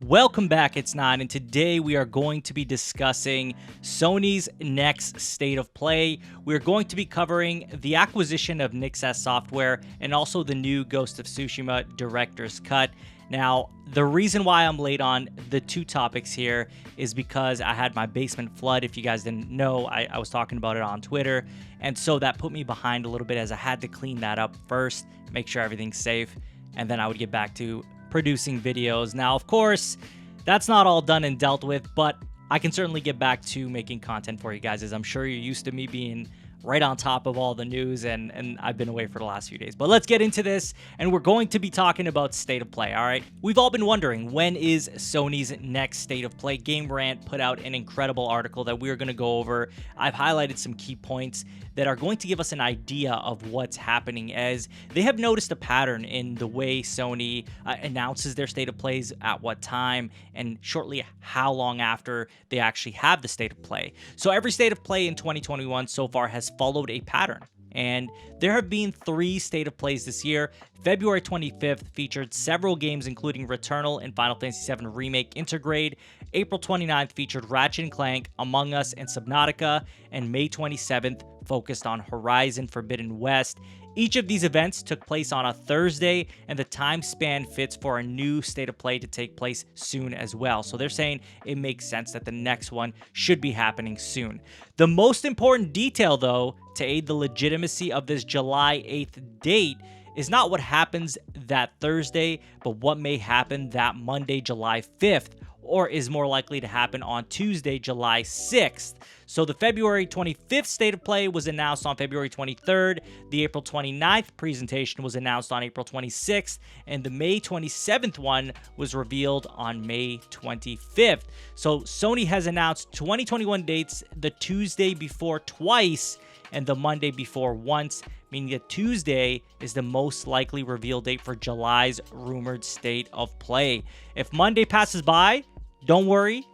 Welcome back, it's Nine, and today we are going to be discussing Sony's next state of play. We're going to be covering the acquisition of Nixxes Software and also the new Ghost of Tsushima Director's Cut. Now, the reason why I'm late on the two topics here is because I had my basement flood. If you guys didn't know, I was talking about it on Twitter, and so that put me behind a little bit as I had to clean that up first, make sure everything's safe, and then I would get back to producing videos. Now, of course, that's not all done and dealt with, but I can certainly get back to making content for you guys, as I'm sure you're used to me being right on top of all the news, and I've been away for the last few days. But let's get into this, and we're going to be talking about State of Play, all right? We've all been wondering, when is Sony's next State of Play? Game Rant put out an incredible article that we're going to go over. I've highlighted some key points that are going to give us an idea of what's happening, as they have noticed a pattern in the way Sony announces their State of Plays, at what time, and shortly how long after they actually have the State of Play. So every State of Play in 2021 so far has followed a pattern, and there have been 3 State of Plays this year. February 25th featured several games including Returnal and Final Fantasy VII Remake Intergrade. April 29th featured Ratchet & Clank, Among Us, and Subnautica, and May 27th focused on Horizon Forbidden West. Each of these events took place on a Thursday, and the time span fits for a new State of Play to take place soon as well. So they're saying it makes sense that the next one should be happening soon. The most important detail, though, to aid the legitimacy of this July 8th date is not what happens that Thursday, but what may happen that Monday, July 5th, or is more likely to happen on Tuesday, July 6th. So the February 25th State of Play was announced on February 23rd, the April 29th presentation was announced on April 26th, and the May 27th one was revealed on May 25th. So Sony has announced 2021 dates the Tuesday before twice and the Monday before once, meaning that Tuesday is the most likely reveal date for July's rumored State of Play. If Monday passes by, don't worry,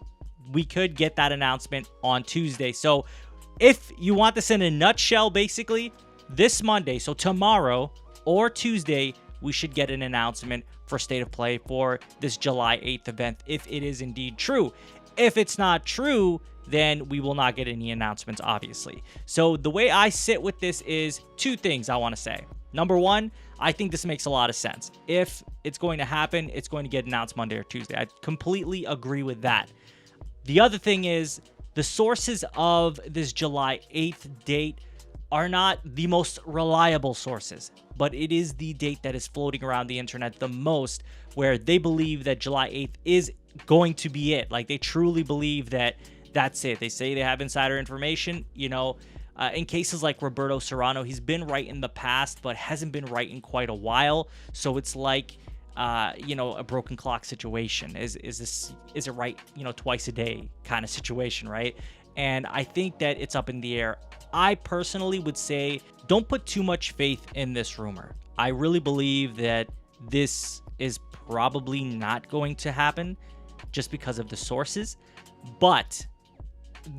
we could get that announcement on Tuesday. So if you want this in a nutshell, basically, this Monday, so tomorrow or Tuesday, we should get an announcement for State of Play for this July 8th event, if it is indeed true. If it's not true, then we will not get any announcements, obviously. So the way I sit with this is 2 things I want to say. Number one, I think this makes a lot of sense. If it's going to happen, it's going to get announced Monday or Tuesday. I completely agree with that. The other thing is, the sources of this July 8th date are not the most reliable sources, but it is the date that is floating around the internet the most, where they believe that July 8th is going to be it. Like, they truly believe that that's it. They say they have insider information. You know, in cases like Roberto Serrano, he's been right in the past, but hasn't been right in quite a while. So it's like, you know, a broken clock situation. Is it right, you know, twice a day kind of situation, right? And I think that it's up in the air. I personally would say don't put too much faith in this rumor. I really believe that this is probably not going to happen just because of the sources, but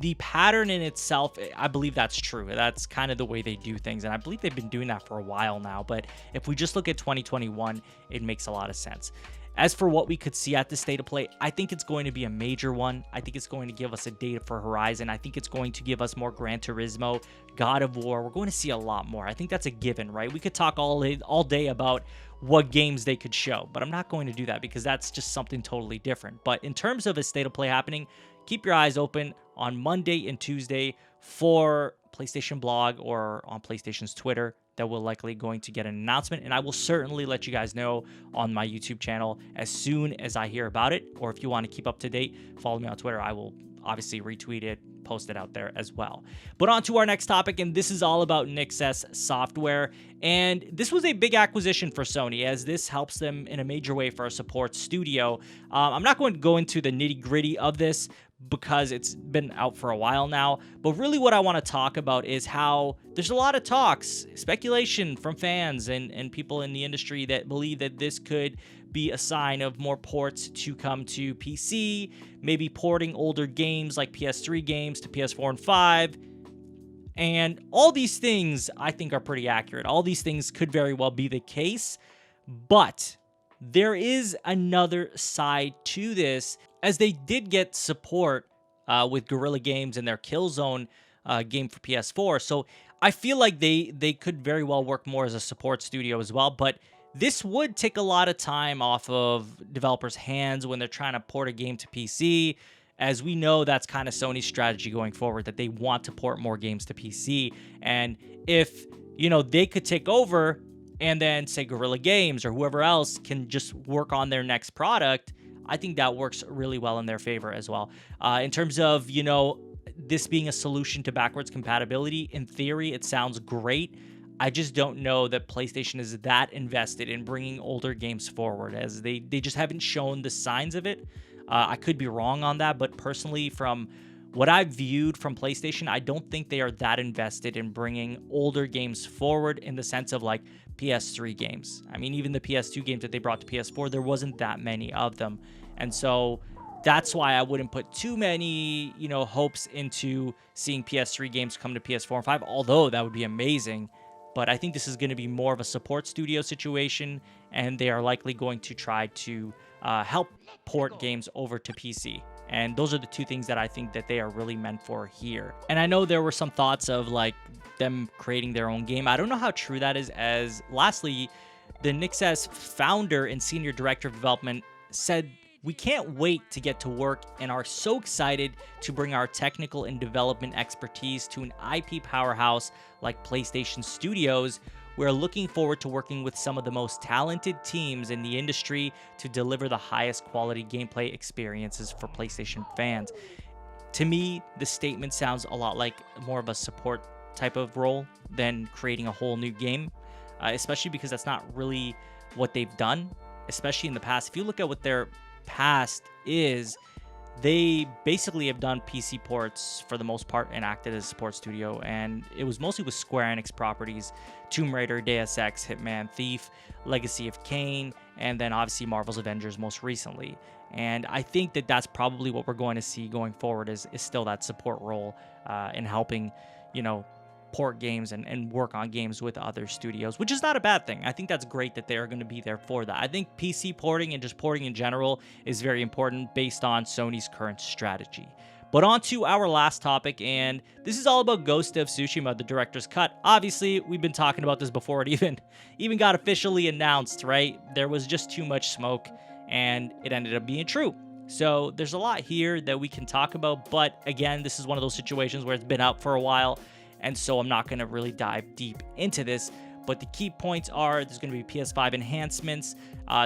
the pattern in itself, I believe that's true. That's kind of the way they do things, and I believe they've been doing that for a while now. But if we just look at 2021, it makes a lot of sense. As for what we could see at the State of Play, I think it's going to be a major one. I think it's going to give us a date for Horizon. I think it's going to give us more Gran Turismo, God of War. We're going to see a lot more. I think that's a given, right? We could talk all day about what games they could show, but I'm not going to do that because that's just something totally different. But in terms of a State of Play happening, keep your eyes open on Monday and Tuesday for PlayStation Blog or on PlayStation's Twitter. That we're likely going to get an announcement, and I will certainly let you guys know on my YouTube channel as soon as I hear about it. Or if you want to keep up to date, follow me on Twitter. I will obviously retweet it, post it out there as well. But on to our next topic, and this is all about Nixxes Software. And this was a big acquisition for Sony, as this helps them in a major way for a support studio. I'm not going to go into the nitty-gritty of this because it's been out for a while now, but really what I want to talk about is how there's a lot of talks, speculation from fans and people in the industry that believe that this could be a sign of more ports to come to PC, maybe porting older games like PS3 games to PS4 and 5. And all these things I think are pretty accurate. All these things could very well be the case, but there is another side to this, as they did get support with Guerrilla Games and their Killzone game for PS4. So I feel like they could very well work more as a support studio as well. But this would take a lot of time off of developers' hands when they're trying to port a game to PC. As we know, that's kind of Sony's strategy going forward, that they want to port more games to PC. And if, they could take over and then say Guerrilla Games or whoever else can just work on their next product, I think that works really well in their favor as well. In terms of, this being a solution to backwards compatibility, in theory, it sounds great. I just don't know that PlayStation is that invested in bringing older games forward, as they just haven't shown the signs of it. I could be wrong on that, but personally, from what I've viewed from PlayStation, I don't think they are that invested in bringing older games forward in the sense of like PS3 games. I mean, even the PS2 games that they brought to PS4, there wasn't that many of them. And so that's why I wouldn't put too many, hopes into seeing PS3 games come to PS4 and 5, although that would be amazing. But I think this is going to be more of a support studio situation, and they are likely going to try to help port games over to PC. And those are the two things that I think that they are really meant for here. And I know there were some thoughts of like them creating their own game. I don't know how true that is, as lastly, the Nixxes founder and senior director of development said, "We can't wait to get to work and are so excited to bring our technical and development expertise to an IP powerhouse like PlayStation Studios. We're looking forward to working with some of the most talented teams in the industry to deliver the highest quality gameplay experiences for PlayStation fans." To me, the statement sounds a lot like more of a support type of role than creating a whole new game, especially because that's not really what they've done, especially in the past. If you look at what their past is, they basically have done PC ports for the most part and acted as a support studio, and it was mostly with Square Enix properties: Tomb Raider, Deus Ex, Hitman, Thief, Legacy of Kain, and then obviously Marvel's Avengers most recently. And I think that that's probably what we're going to see going forward, is still that support role in helping, port games and work on games with other studios, which is not a bad thing. I think that's great that they're going to be there for that. I think PC porting and just porting in general is very important based on Sony's current strategy. But on to our last topic, and this is all about Ghost of Tsushima, the director's cut. Obviously, we've been talking about this before it even got officially announced, right? There was just too much smoke, and it ended up being true. So there's a lot here that we can talk about, but again, this is one of those situations where it's been out for a while, and so I'm not going to really dive deep into this. But the key points are there's going to be PS5 enhancements.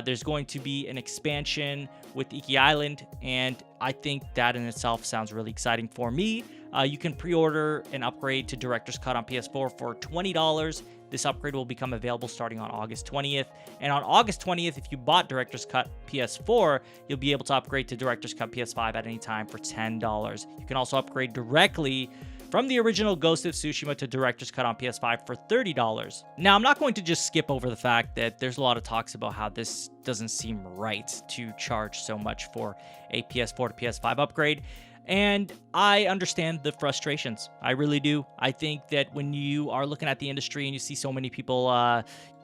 There's going to be an expansion with Iki Island, and I think that in itself sounds really exciting for me. You can pre-order an upgrade to Director's Cut on PS4 for $20. This upgrade will become available starting on August 20th. And on August 20th, if you bought Director's Cut PS4, you'll be able to upgrade to Director's Cut PS5 at any time for $10. You can also upgrade directly from the original Ghost of Tsushima to Director's Cut on PS5 for $30. Now, I'm not going to just skip over the fact that there's a lot of talks about how this doesn't seem right to charge so much for a PS4 to PS5 upgrade. And I understand the frustrations. I really do. I think that when you are looking at the industry and you see so many people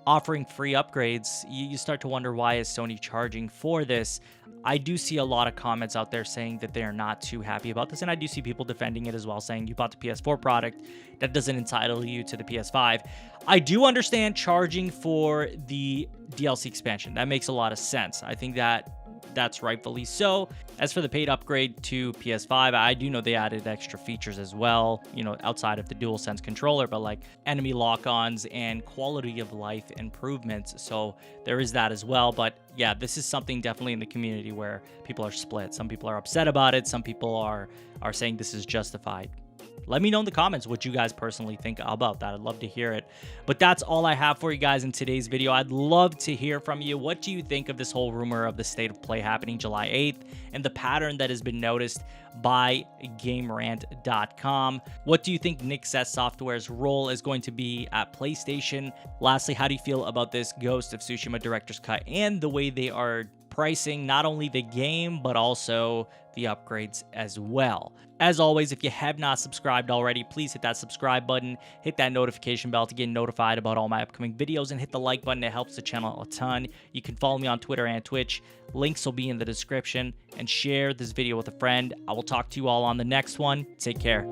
offering free upgrades, you start to wonder, why is Sony charging for this? I do see a lot of comments out there saying that they are not too happy about this, and I do see people defending it as well, saying you bought the PS4 product, that doesn't entitle you to the PS5. I do understand charging for the DLC expansion. That makes a lot of sense. I think that's rightfully so. As for the paid upgrade to PS5, I do know they added extra features as well, outside of the DualSense controller, but like enemy lock-ons and quality of life improvements. So there is that as well. But yeah, this is something definitely in the community where people are split. Some people are upset about it. Some people are saying this is justified. Let me know in the comments what you guys personally think about that. I'd love to hear it. But that's all I have for you guys in today's video. I'd love to hear from you. What do you think of this whole rumor of the state of play happening July 8th and the pattern that has been noticed by GameRant.com? What do you think Nixxes Software's role is going to be at PlayStation? Lastly, how do you feel about this Ghost of Tsushima Director's Cut and the way they are pricing not only the game, but also the upgrades as well. As always, if you have not subscribed already, please hit that subscribe button, hit that notification bell to get notified about all my upcoming videos, and hit the like button. It helps the channel a ton. You can follow me on Twitter and Twitch. Links will be in the description, and share this video with a friend. I will talk to you all on the next one. Take care.